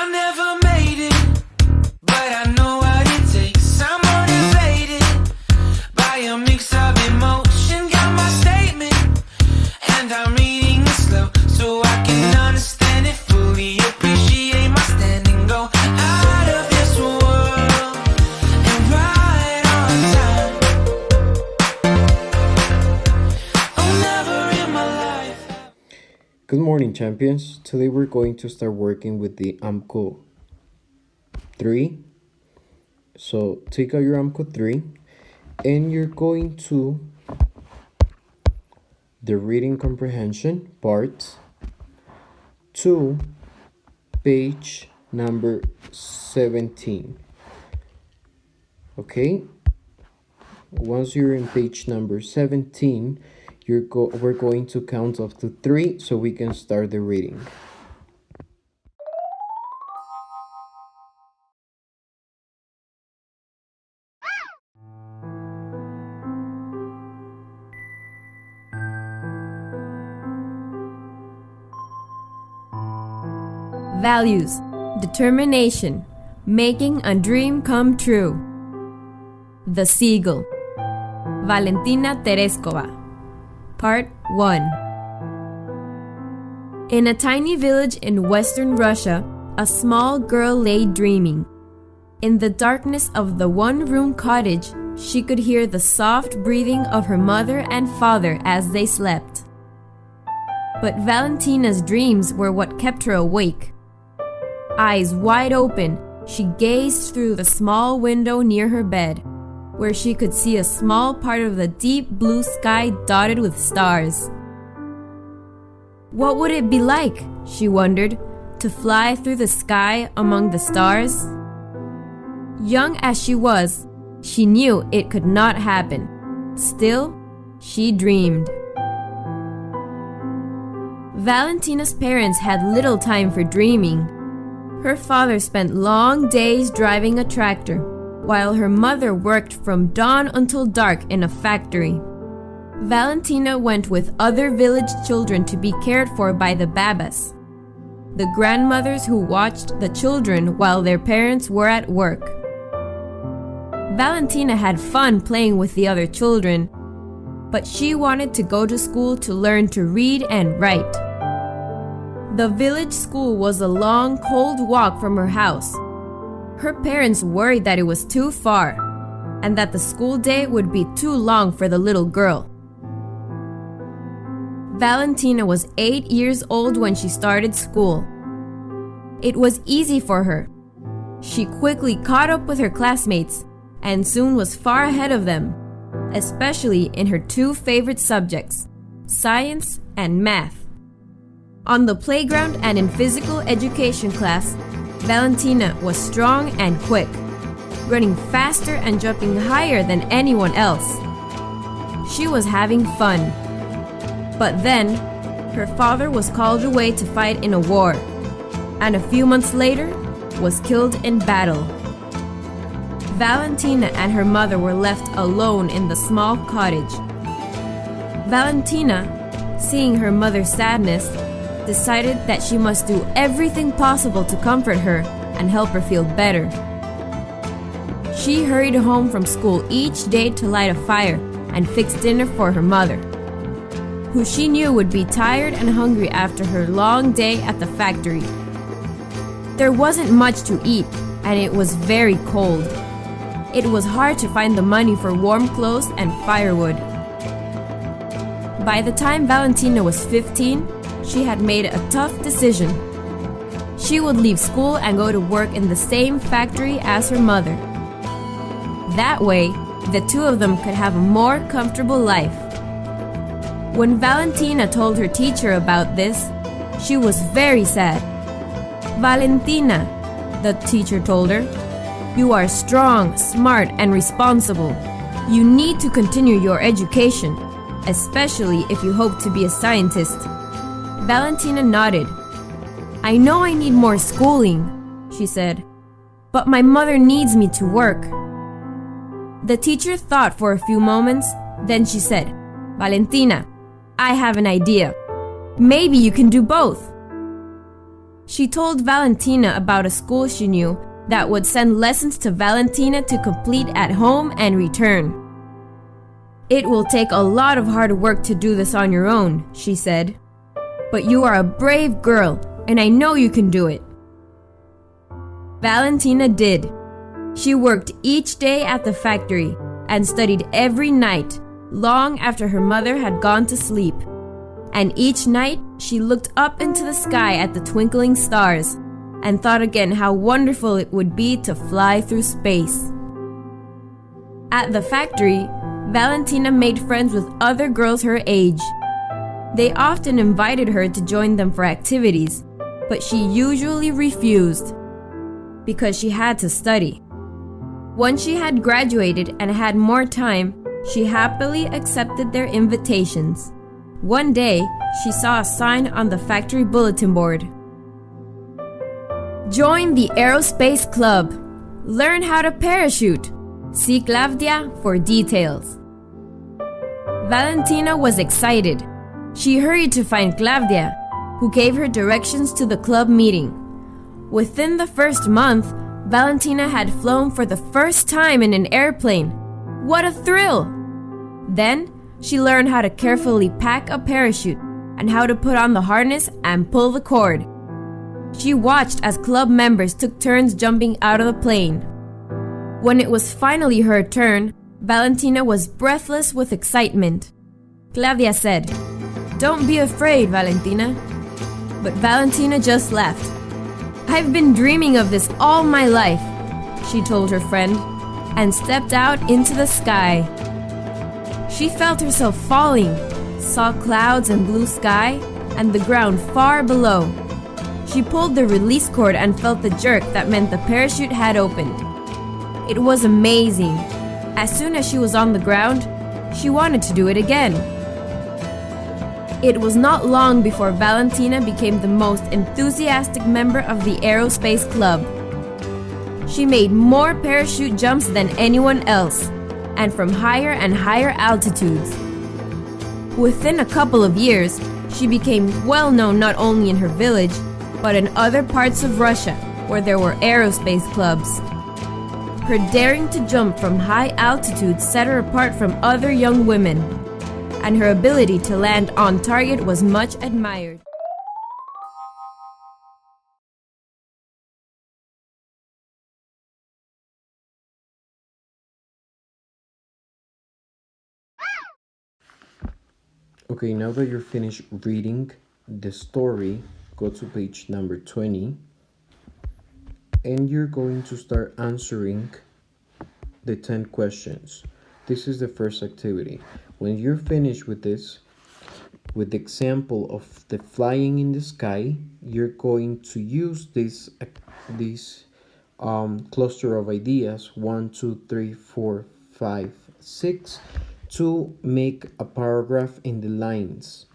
I never made it, but I know what it takes. I'm motivated by a mix of emotion. Got my statement, and I'm reading it slow so I can understand it fully. Appreciate my standing, go out of this world and right on time. Oh, never in my life. Good morning, champions. Today we're going to start working with the Amco 3. So take out your Amco 3 and you're going to the reading comprehension part to page number 17. Okay, once you're in page number 17, we're going to count up to 3 so we can start the reading. Values, determination, making a dream come true. The Seagull, Valentina Tereskova. Part 1. In a tiny village in western Russia, a small girl lay dreaming. In the darkness of the one-room cottage, she could hear the soft breathing of her mother and father as they slept. But Valentina's dreams were what kept her awake. Eyes wide open, she gazed through the small window near her bed, where she could see a small part of the deep blue sky dotted with stars. What would it be like, she wondered, to fly through the sky among the stars? Young as she was, she knew it could not happen. Still, she dreamed. Valentina's parents had little time for dreaming. Her father spent long days driving a tractor, while her mother worked from dawn until dark in a factory. Valentina went with other village children to be cared for by the babas, the grandmothers who watched the children while their parents were at work. Valentina had fun playing with the other children, but she wanted to go to school to learn to read and write. The village school was a long, cold walk from her house. Her parents worried that it was too far, and that the school day would be too long for the little girl. Valentina was 8 years old when she started school. It was easy for her. She quickly caught up with her classmates, and soon was far ahead of them, especially in her 2 favorite subjects, science and math. On the playground and in physical education class, Valentina was strong and quick, running faster and jumping higher than anyone else. She was having fun. But then, her father was called away to fight in a war, and a few months later was killed in battle. Valentina and her mother were left alone in the small cottage. Valentina, seeing her mother's sadness, decided that she must do everything possible to comfort her and help her feel better. She hurried home from school each day to light a fire and fix dinner for her mother, who she knew would be tired and hungry after her long day at the factory. There wasn't much to eat, and it was very cold. It was hard to find the money for warm clothes and firewood. By the time Valentina was 15, she had made a tough decision. She would leave school and go to work in the same factory as her mother. That way, the 2 of them could have a more comfortable life. When Valentina told her teacher about this, she was very sad. "Valentina," the teacher told her, "you are strong, smart, and responsible. You need to continue your education, especially if you hope to be a scientist." Valentina nodded. "I know I need more schooling," she said, "but my mother needs me to work." The teacher thought for a few moments, then she said, "Valentina, I have an idea. Maybe you can do both." She told Valentina about a school she knew that would send lessons to Valentina to complete at home and return. "It will take a lot of hard work to do this on your own," she said. "But you are a brave girl, and I know you can do it." Valentina did. She worked each day at the factory and studied every night, long after her mother had gone to sleep. And each night, she looked up into the sky at the twinkling stars and thought again how wonderful it would be to fly through space. At the factory, Valentina made friends with other girls her age. They often invited her to join them for activities, but she usually refused because she had to study. Once she had graduated and had more time, she happily accepted their invitations. One day, she saw a sign on the factory bulletin board. "Join the Aerospace Club. Learn how to parachute. See Claudia for details." Valentina was excited. She hurried to find Claudia, who gave her directions to the club meeting. Within the first month, Valentina had flown for the first time in an airplane. What a thrill! Then, she learned how to carefully pack a parachute and how to put on the harness and pull the cord. She watched as club members took turns jumping out of the plane. When it was finally her turn, Valentina was breathless with excitement. Claudia said, "Don't be afraid, Valentina." But Valentina just laughed. "I've been dreaming of this all my life," she told her friend, and stepped out into the sky. She felt herself falling, saw clouds and blue sky, and the ground far below. She pulled the release cord and felt the jerk that meant the parachute had opened. It was amazing. As soon as she was on the ground, she wanted to do it again. It was not long before Valentina became the most enthusiastic member of the Aerospace Club. She made more parachute jumps than anyone else, and from higher and higher altitudes. Within a couple of years, she became well known not only in her village, but in other parts of Russia, where there were aerospace clubs. Her daring to jump from high altitudes set her apart from other young women, and her ability to land on target was much admired. Okay, now that you're finished reading the story, go to page number 20, and you're going to start answering the 10 questions. This is the first activity. When you're finished with this, with the example of the flying in the sky, you're going to use this cluster of ideas 1, 2, 3, 4, 5, 6 to make a paragraph in the lines.